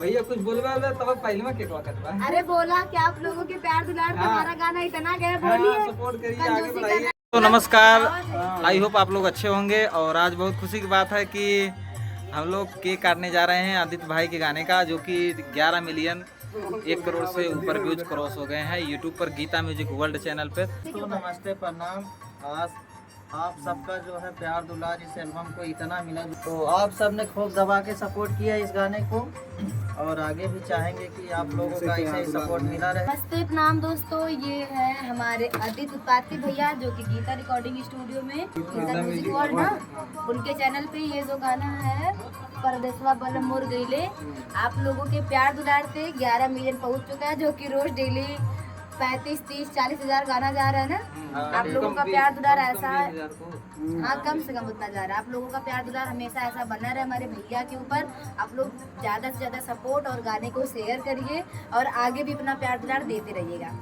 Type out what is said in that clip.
भैया कुछ बोलवा तब पहले में केकवा कटवा। अरे बोला कि आप लोगों के प्यार दुलार से हमारा गाना इतना गया, बोलिए सपोर्ट करिए, आगे बढ़ाइए। तो नमस्कार, आई होप आप लोग अच्छे होंगे। और आज बहुत खुशी की बात है कि हम लोग केक काटने जा रहे हैं आदित्य भाई के गाने का, जो कि 11 मिलियन 1 करोड़ से ऊपर व्यूज क्रॉस हो गए हैं यूट्यूब पर, गीता म्यूजिक वर्ल्ड चैनल पे। तो नमस्ते, प्रणाम। आज आप सबका जो है प्यार दुलार इस एल्बम को इतना मिला, तो आप सब ने खूब दबा के सपोर्ट किया इस गाने को, और आगे भी चाहेंगे कि आप लोगों का ऐसे ही सपोर्ट मिला रहे। नमस्ते प्रणाम दोस्तों, ये है हमारे आदित्य उत्पाती भैया जो कि गीता रिकॉर्डिंग स्टूडियो में गीता म्यूजिक वर्ल्ड ना, उनके चैनल पे ये जो गाना है परदेसवा बलम मोर गईले, आप लोगों के प्यार दुलार से 11 मिलियन पहुंच चुका है, जो कि रोज डेली 35, 30, 40 हजार गाना जा रहा है ना। आप लोगों का प्यार दुलार ऐसा है, हाँ कम से कम उतना जा रहा है। आप लोगों का प्यार दुलार हमेशा ऐसा बना रहे हमारे भैया के ऊपर। आप लोग ज़्यादा से ज़्यादा सपोर्ट और गाने को शेयर करिए और आगे भी अपना प्यार दुलार देते रहिएगा।